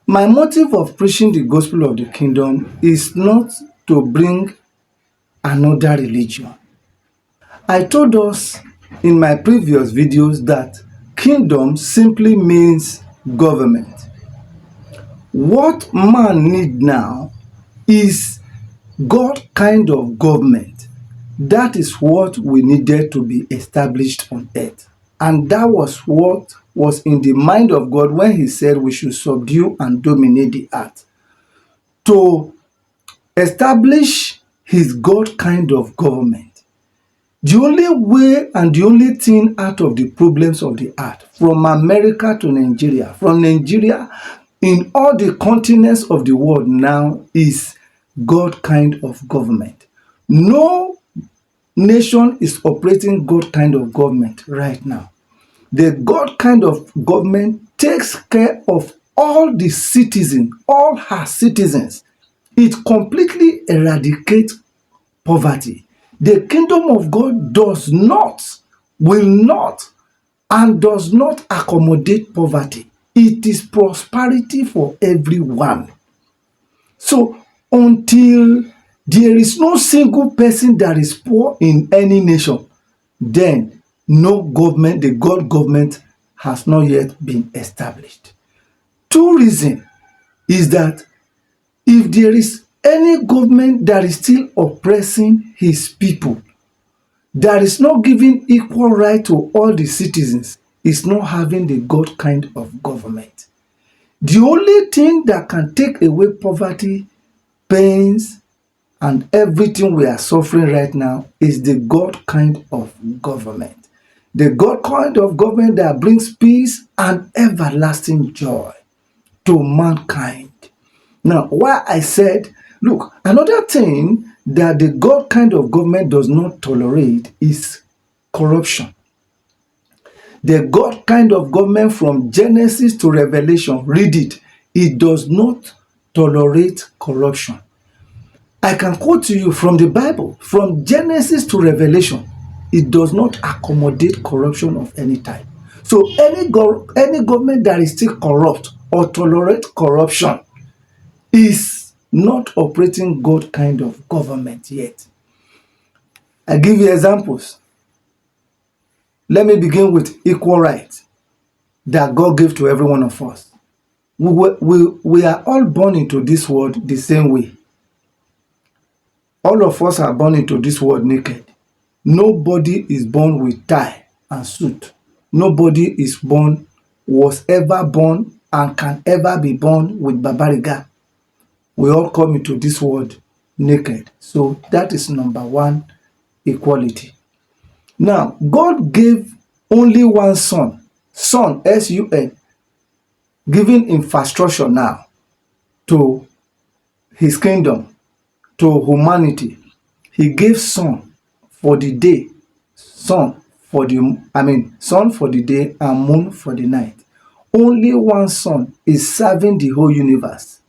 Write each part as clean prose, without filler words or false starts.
My motive of preaching the gospel of the kingdom is not to bring another religion. I told us in my previous videos that kingdom simply means government. What man need now is God kind of government. That is what we needed to be established on earth. And that was what was in the mind of God when he said we should subdue and dominate the earth. To establish his God kind of government. The only way and the only thing out of the problems of the earth, from America to Nigeria, from Nigeria in all the continents of the world now, is God kind of government. No nation is operating God kind of government right now. The God kind of government takes care of all the citizens, all her citizens. It completely eradicates poverty. The kingdom of God does not, will not, and does not accommodate poverty. It is prosperity for everyone. So until there is no single person that is poor in any nation, then no government, the God government has not yet been established. Two reasons is that if there is any government that is still oppressing his people, that is not giving equal right to all the citizens, is not having the God kind of government. The only thing that can take away poverty, pains, and everything we are suffering right now is the God kind of government. The God kind of government that brings peace and everlasting joy to mankind. Now, why I said, look, another thing that the God kind of government does not tolerate is corruption. The God kind of government from Genesis to Revelation, read it, it does not tolerate corruption. I can quote to you from the Bible, from Genesis to Revelation, it does not accommodate corruption of any type. So any government that is still corrupt or tolerate corruption is not operating God kind of government yet. I give you examples. Let me begin with equal rights that God gave to every one of us. We are all born into this world the same way. All of us are born into this world naked. Nobody is born with tie and suit. Nobody was ever born, and can ever be born with babariga. We all come into this world naked. So that is number one, equality. Now, God gave only one son, S-U-N, giving infrastructure now to his kingdom, to humanity. He gave sun for the day, sun for the day and moon for the night. Only one sun is serving the whole universe.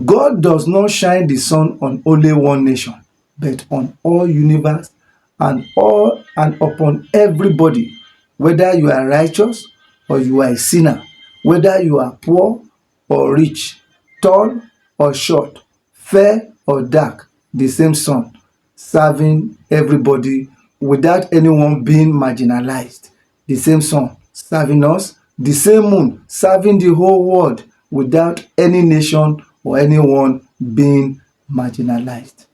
God does not shine the sun on only one nation, but on all universe and upon everybody, whether you are righteous or you are a sinner, whether you are poor or rich, tall or short, fair or dark, the same sun serving everybody without anyone being marginalized. The same sun serving us, the same moon serving the whole world without any nation or anyone being marginalized.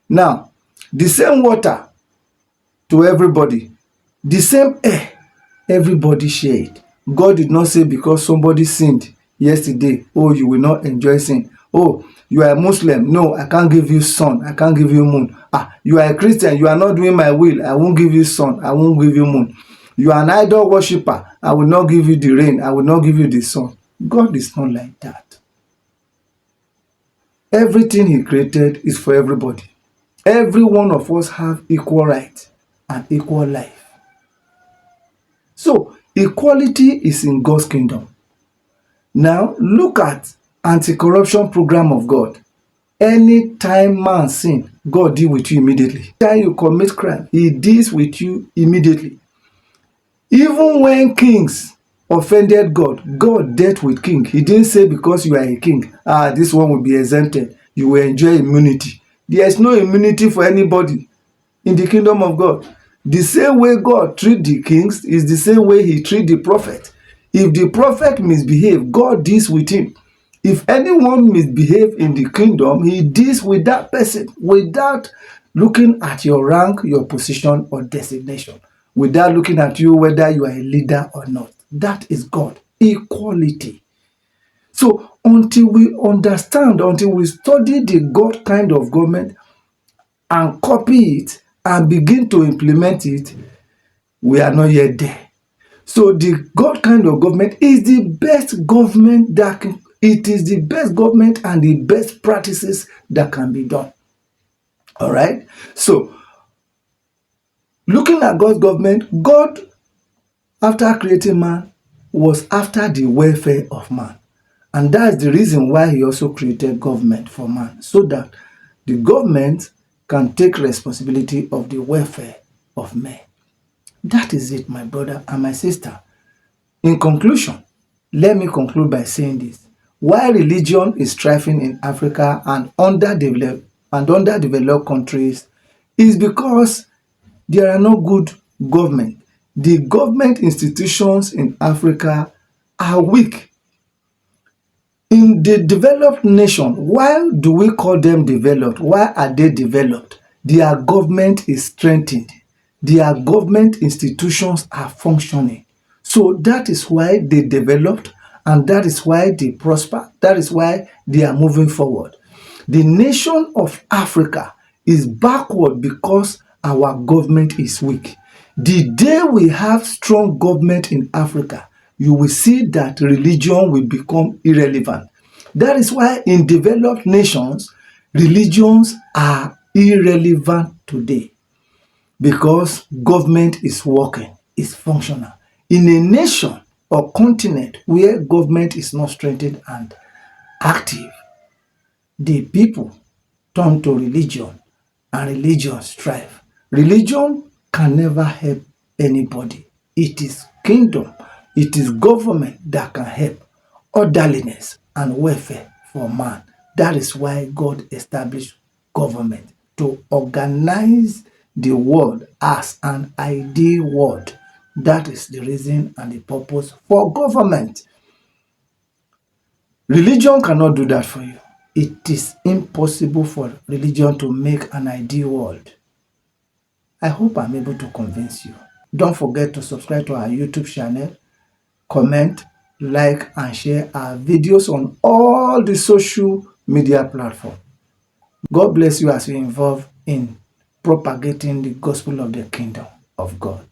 Now, the same water to everybody, the same air, everybody share it. God did not say because somebody sinned yesterday, oh, you will not enjoy sin. Oh, you are a Muslim, no, I can't give you sun, I can't give you moon. You are a Christian, you are not doing my will, I won't give you sun, I won't give you moon. You are an idol worshiper, I will not give you the rain, I will not give you the sun. God is not like that. Everything he created is for everybody. Every one of us have equal right and equal life. So, equality is in God's kingdom. Now, look at anti-corruption program of God. Anytime man sin, God deal with you immediately. Anytime you commit crime, he deals with you immediately. Even when kings offended God, God dealt with king. He didn't say because you are a king, this one will be exempted. You will enjoy immunity. There is no immunity for anybody in the kingdom of God. The same way God treat the kings is the same way he treat the prophet. If the prophet misbehave, God deals with him. If anyone misbehave in the kingdom, he deals with that person without looking at your rank, your position, or designation, without looking at you whether you are a leader or not. That is God. Equality. So until we understand, until we study the God kind of government and copy it and begin to implement it, we are not yet there. So the God kind of government is the best government it is the best government and the best practices that can be done. All right. So looking at God's government, God, after creating man, was after the welfare of man. And that's the reason why he also created government for man, so that the government can take responsibility of the welfare of men. That is it, my brother and my sister. In conclusion, let me conclude by saying this. Why religion is thriving in Africa and underdeveloped countries is because there are no good government. The government institutions in Africa are weak. In the developed nation, why do we call them developed? Why are they developed? Their government is strengthened. Their government institutions are functioning. So that is why they developed, and that is why they prosper. That is why they are moving forward. The nation of Africa is backward because our government is weak. The day we have strong government in Africa, you will see that religion will become irrelevant. That is why in developed nations, religions are irrelevant today, because government is working, is functional. In a nation or continent where government is not strengthened and active, the people turn to religion and religion strive. Religion can never help anybody. It is kingdom, it is government that can help orderliness and welfare for man. That is why God established government, to organize the world as an ideal world. That is the reason and the purpose for government. Religion cannot do that for you. It is impossible for religion to make an ideal world. I hope I'm able to convince you. Don't forget to subscribe to our YouTube channel, comment, like, and share our videos on all the social media platforms. God bless you as you involve in propagating the gospel of the kingdom of God.